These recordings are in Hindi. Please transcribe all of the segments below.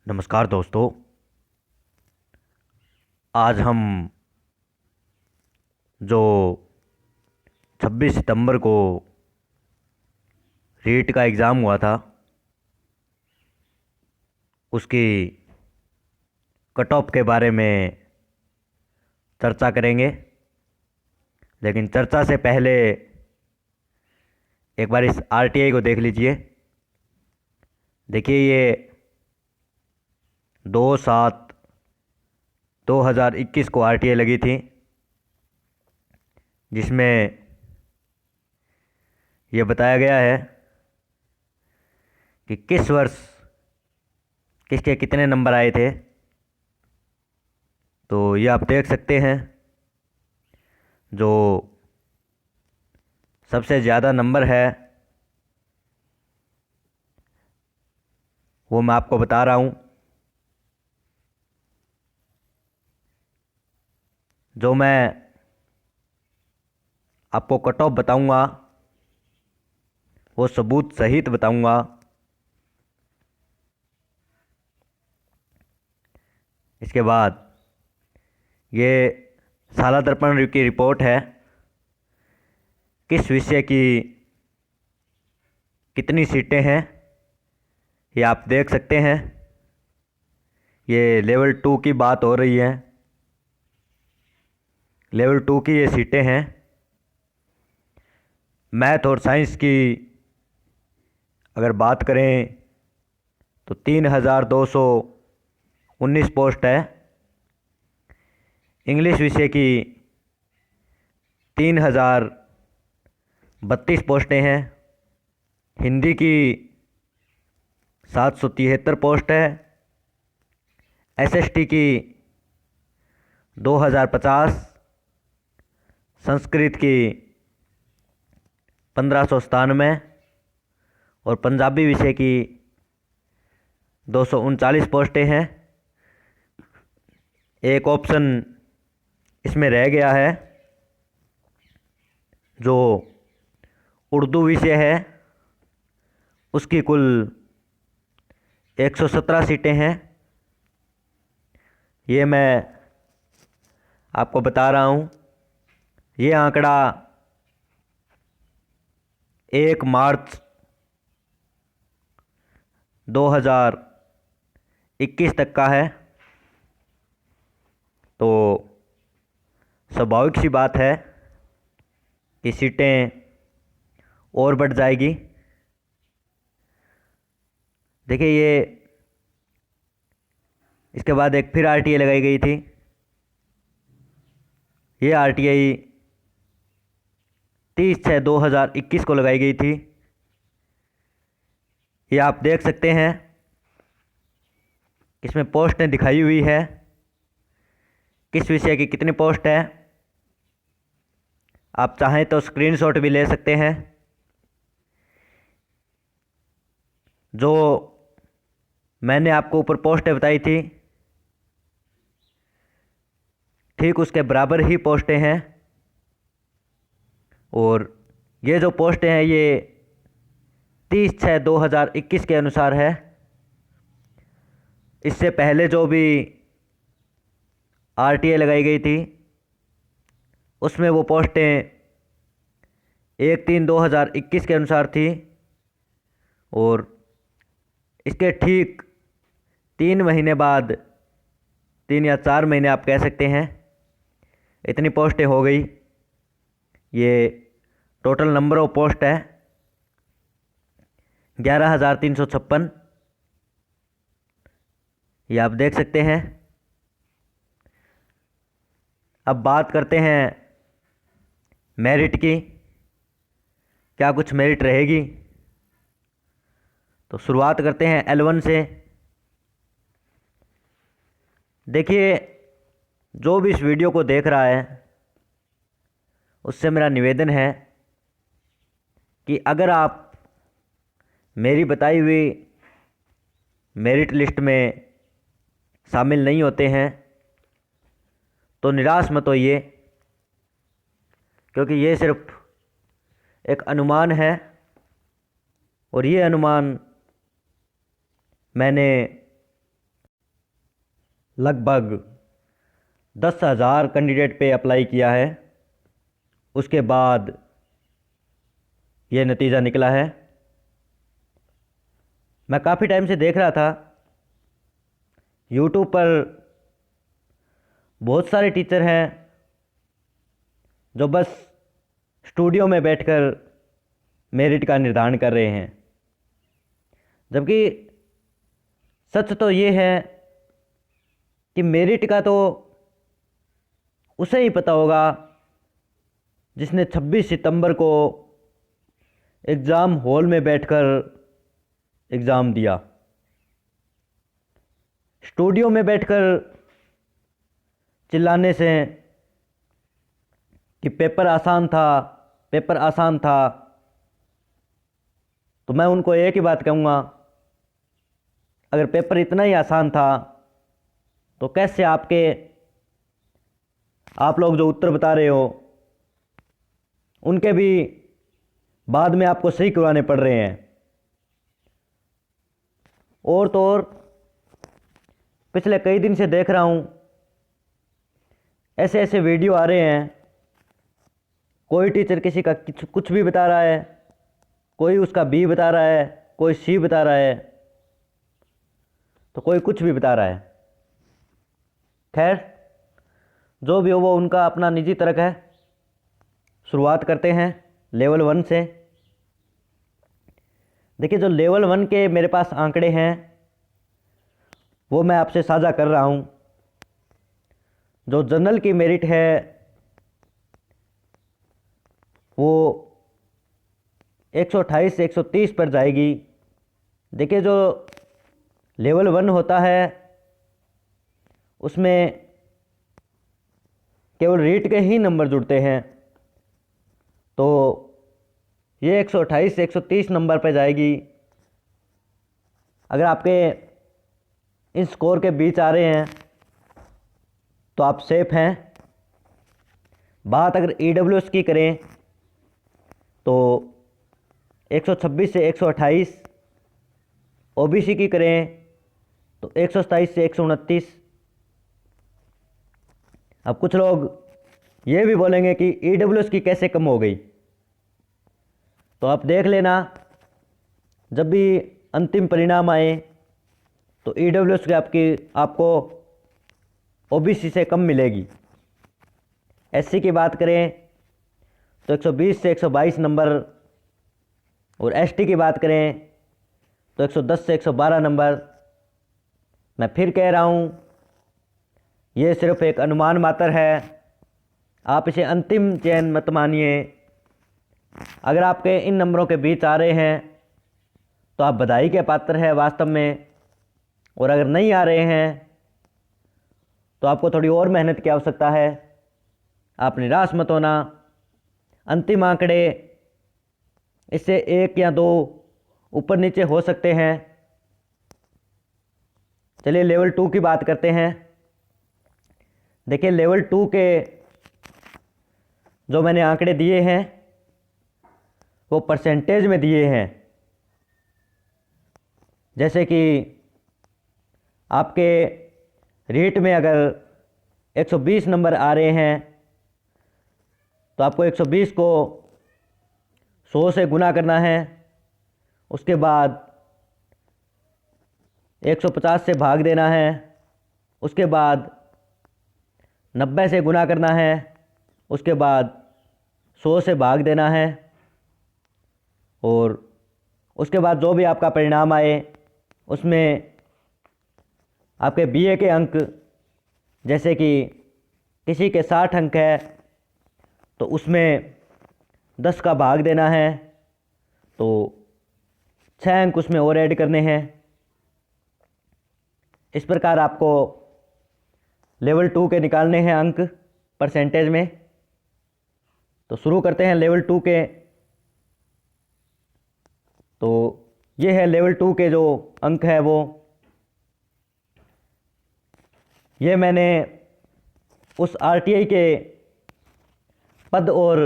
नमस्कार दोस्तों। आज हम जो 26 सितंबर को रीट का एग्ज़ाम हुआ था उसकी कट ऑफ के बारे में चर्चा करेंगे। लेकिन चर्चा से पहले एक बार इस आरटीआई को देख लीजिए। देखिए, ये 2/7/2021 को आरटीआई लगी थी, जिसमें ये बताया गया है कि किस वर्ष किसके कितने नंबर आए थे। तो ये आप देख सकते हैं, जो सबसे ज़्यादा नंबर है वो मैं आपको बता रहा हूँ। जो मैं आपको कट ऑफ बताऊँगा वो सबूत सहित बताऊँगा। इसके बाद ये साला दर्पण की रिपोर्ट है, किस विषय की कितनी सीटें हैं ये आप देख सकते हैं। ये लेवल 2 की बात हो रही है। लेवल 2 की ये सीटें हैं। मैथ और साइंस की अगर बात करें तो 3219 पोस्ट है। इंग्लिश विषय की 3032 पोस्टें हैं। हिंदी की 773 पोस्ट है। एसएसटी की 2050। संस्कृत की 1597 और पंजाबी विषय की 239 पोस्टें हैं। एक ऑप्शन इसमें रह गया है, जो उर्दू विषय है, उसकी कुल 117 सीटें हैं। ये मैं आपको बता रहा हूँ। ये आंकड़ा 1 मार्च 2021 तक का है। तो स्वाभाविक सी बात है कि सीटें और बढ़ जाएगी। देखिए, ये इसके बाद एक फिर आरटीआई लगाई गई थी। ये आरटीआई 30/6/2021 को लगाई गई थी। ये आप देख सकते हैं, इसमें पोस्टें दिखाई हुई है, किस विषय की कितनी पोस्ट है। आप चाहें तो स्क्रीनशॉट भी ले सकते हैं। जो मैंने आपको ऊपर पोस्टें बताई थी, ठीक उसके बराबर ही पोस्टें हैं। और ये जो पोस्टें हैं ये 30/6/2021 के अनुसार है। इससे पहले जो भी आरटीआई लगाई गई थी उसमें वो पोस्टें 1/3/2021 के अनुसार थी। और इसके ठीक 3 महीने बाद, 3 या 4 महीने आप कह सकते हैं, इतनी पोस्टें हो गई। ये टोटल नंबर ऑफ पोस्ट है 11,356। ये आप देख सकते हैं। अब बात करते हैं मेरिट की। क्या कुछ मेरिट रहेगी? तो शुरुआत करते हैं L1 से। देखिए, जो भी इस वीडियो को देख रहा है उससे मेरा निवेदन है कि अगर आप मेरी बताई हुई मेरिट लिस्ट में शामिल नहीं होते हैं तो निराश मत होइए, क्योंकि ये सिर्फ एक अनुमान है। और ये अनुमान मैंने लगभग 10,000 कैंडिडेट पे अप्लाई किया है। उसके बाद ये नतीजा निकला है। मैं काफ़ी टाइम से देख रहा था यूट्यूब पर बहुत सारे टीचर हैं जो बस स्टूडियो में बैठकर मेरिट का निर्धारण कर रहे हैं, जबकि सच तो ये है कि मेरिट का तो उसे ही पता होगा जिसने 26 सितंबर को एग्ज़ाम हॉल में बैठकर एग्ज़ाम दिया। स्टूडियो में बैठकर चिल्लाने से कि पेपर आसान था, पेपर आसान था, तो मैं उनको एक ही बात कहूँगा, अगर पेपर इतना ही आसान था तो कैसे आप लोग जो उत्तर बता रहे हो उनके भी बाद में आपको सही करवाने पड़ रहे हैं। और तो और पिछले कई दिन से देख रहा हूँ ऐसे ऐसे वीडियो आ रहे हैं, कोई टीचर किसी का कुछ भी बता रहा है, कोई उसका बी बता रहा है, कोई सी बता रहा है, तो कोई कुछ भी बता रहा है। खैर, जो भी हो वो उनका अपना निजी तर्क है। शुरुआत करते हैं लेवल 1 से। देखिए, जो लेवल 1 के मेरे पास आंकड़े हैं वो मैं आपसे साझा कर रहा हूँ। जो जनरल की मेरिट है वो 128 से 130 पर जाएगी। देखिए, जो लेवल 1 होता है उसमें केवल रीट के ही नंबर जुड़ते हैं, तो ये 128 से 130 नंबर पर जाएगी। अगर आपके इन स्कोर के बीच आ रहे हैं तो आप सेफ हैं। बात अगर EWS की करें तो 126 से 128, OBC की करें तो 127 से 129। अब कुछ लोग ये भी बोलेंगे कि EWS की कैसे कम हो गई, तो आप देख लेना जब भी अंतिम परिणाम आए तो EWS की आपको OBC से कम मिलेगी। SC की बात करें तो 120 से 122 नंबर, और ST की बात करें तो 110 से 112 नंबर। मैं फिर कह रहा हूँ, ये सिर्फ एक अनुमान मात्र है, आप इसे अंतिम चयन मत मानिए। अगर आपके इन नंबरों के बीच आ रहे हैं तो आप बधाई के पात्र हैं वास्तव में, और अगर नहीं आ रहे हैं तो आपको थोड़ी और मेहनत की आवश्यकता है। आप निराश मत होना। अंतिम आंकड़े इससे 1 या 2 ऊपर नीचे हो सकते हैं। चलिए लेवल 2 की बात करते हैं। देखिए, लेवल 2 के जो मैंने आंकड़े दिए हैं वो परसेंटेज में दिए हैं। जैसे कि आपके रीट में अगर 120 नंबर आ रहे हैं तो आपको 120 को 100 से गुना करना है, उसके बाद 150 से भाग देना है, उसके बाद 90 से गुना करना है, उसके बाद 100 से भाग देना है, और उसके बाद जो भी आपका परिणाम आए उसमें आपके BA के अंक, जैसे कि किसी के 60 अंक है तो उसमें 10 का भाग देना है, तो 6 अंक उसमें और ऐड करने हैं। इस प्रकार आपको लेवल 2 के निकालने हैं अंक परसेंटेज में। तो शुरू करते हैं लेवल 2 के। तो ये है लेवल 2 के जो अंक है वो ये मैंने उस RTI के पद और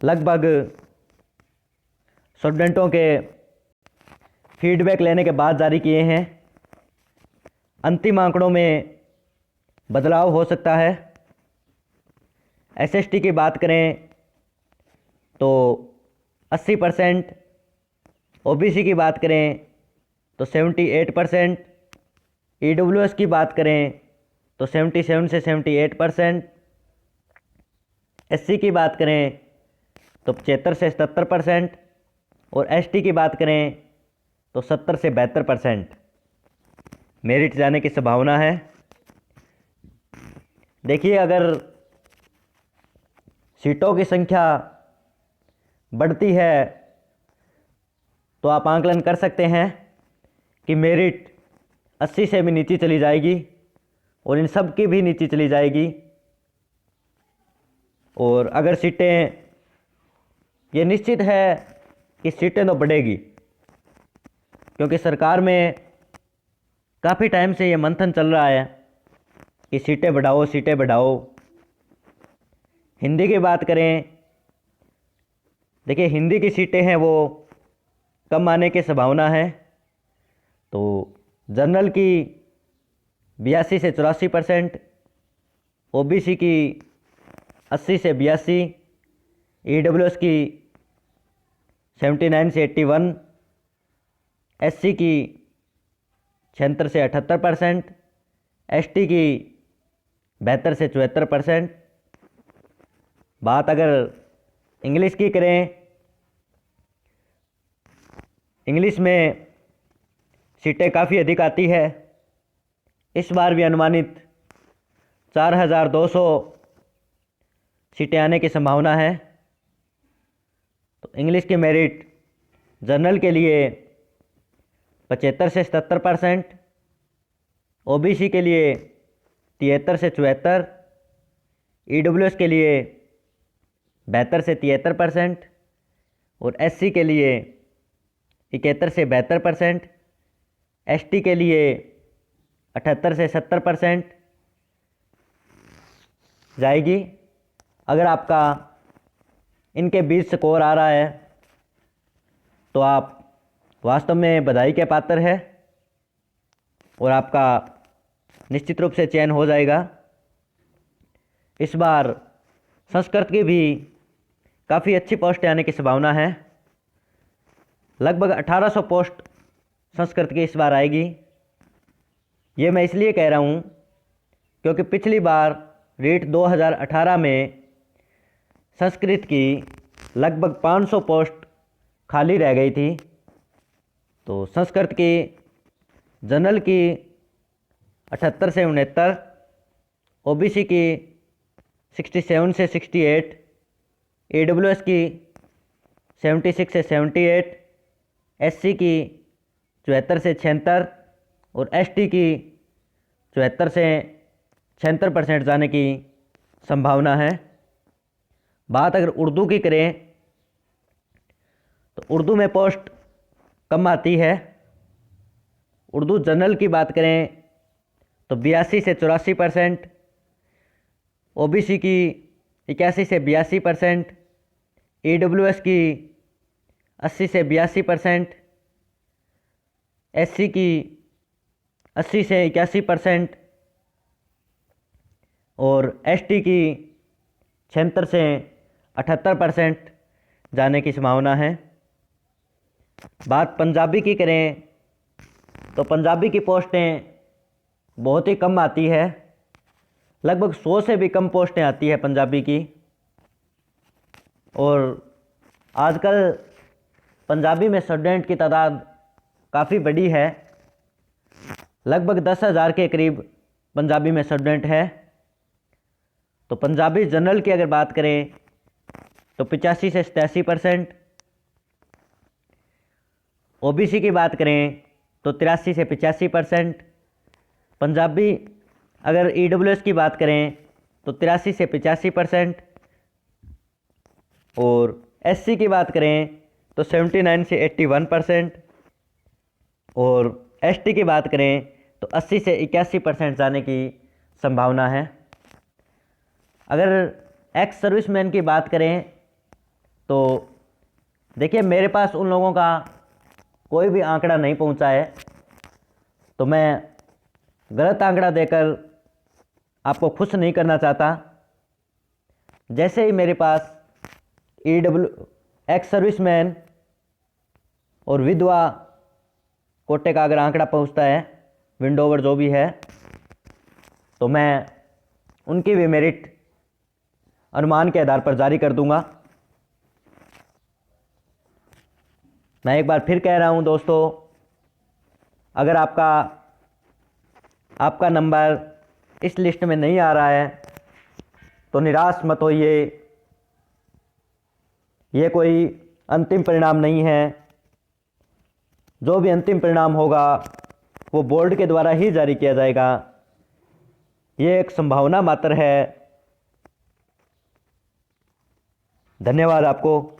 लगभग स्टूडेंटों के फीडबैक लेने के बाद जारी किए हैं। अंतिम आंकड़ों में बदलाव हो सकता है। एसएसटी की बात करें तो 80%, ओबीसी की बात करें तो 78%, ईडब्ल्यूएस की बात करें तो 77 से 78%, एससी की बात करें तो 75 से 77% और एसटी की बात करें तो 70 से 72% मेरिट जाने की संभावना है। देखिए, अगर सीटों की संख्या बढ़ती है तो आप आंकलन कर सकते हैं कि मेरिट 80 से भी नीचे चली जाएगी और इन सब की भी नीचे चली जाएगी। और अगर सीटें, ये निश्चित है कि सीटें तो बढ़ेगी, क्योंकि सरकार में काफ़ी टाइम से ये मंथन चल रहा है कि सीटें बढ़ाओ, सीटें बढ़ाओ। हिंदी की बात करें, देखिए हिंदी की सीटें हैं वो कम आने की संभावना है। तो जनरल की 82 से 84%, ओबीसी की 80 से 82, ईडब्ल्यूएस की 79 से 81, एससी की 76 से 78%, एसटी की 72 से 74%। बात अगर इंग्लिश की करें, इंग्लिश में सीटें काफ़ी अधिक आती है। इस बार भी अनुमानित 4200 सीटें आने की संभावना है। तो इंग्लिश के मेरिट जनरल के लिए 75 से 77%, ओबीसी के लिए 73 से 74, ईडब्ल्यूएस के लिए 72 से 73% और एससी के लिए 71 से 72%, एसटी के लिए 78 से 70% जाएगी। अगर आपका इनके बीच स्कोर आ रहा है तो आप वास्तव में बधाई के पात्र है और आपका निश्चित रूप से चयन हो जाएगा। इस बार संस्कृत की भी काफ़ी अच्छी पोस्ट आने की संभावना है। लगभग 1800 पोस्ट संस्कृत की इस बार आएगी। ये मैं इसलिए कह रहा हूँ क्योंकि पिछली बार रीट 2018 में संस्कृत की लगभग 500 पोस्ट खाली रह गई थी। तो संस्कृत की जनरल की 78 से 69, ओबीसी की 67 से 68, ईडब्ल्यूएस की 76 से 78, एससी की 74 से 76 और एसटी की 74 से 76% जाने की संभावना है। बात अगर उर्दू की करें तो उर्दू में पोस्ट कम आती है। उर्दू जनरल की बात करें तो 82 से 84%, ओबीसी की 81 से 82%, ईडब्ल्यूएस की 80 से 82%, एससी की 80 से 81% और एसटी की 76 से 78% जाने की संभावना है। बात पंजाबी की करें तो पंजाबी की पोस्टें बहुत ही कम आती है। लगभग 100 से भी कम पोस्टें आती है पंजाबी की। और आजकल पंजाबी में स्टूडेंट की तादाद काफ़ी बड़ी है। लगभग 10,000 के करीब पंजाबी में स्टूडेंट है। तो पंजाबी जनरल की अगर बात करें तो 85 से 87%, ओबीसी की बात करें तो 83 से 85%, पंजाबी अगर ईडब्ल्यूएस की बात करें तो 83 से 85% और एससी की बात करें तो 79 से 81% और एसटी की बात करें तो 80 से 81% जाने की संभावना है। अगर एक्स सर्विसमैन की बात करें तो देखिए, मेरे पास उन लोगों का कोई भी आंकड़ा नहीं पहुंचा है, तो मैं गलत आंकड़ा देकर आपको खुश नहीं करना चाहता। जैसे ही मेरे पास EW एक्स सर्विसमैन और विधवा कोटे का अगर आंकड़ा पहुंचता है, विंडोवर जो भी है, तो मैं उनकी भी मेरिट अनुमान के आधार पर जारी कर दूंगा। मैं एक बार फिर कह रहा हूं दोस्तों, अगर आपका नंबर इस लिस्ट में नहीं आ रहा है तो निराश मत होइए। ये कोई अंतिम परिणाम नहीं है। जो भी अंतिम परिणाम होगा वो बोर्ड के द्वारा ही जारी किया जाएगा। ये एक संभावना मात्र है। धन्यवाद आपको।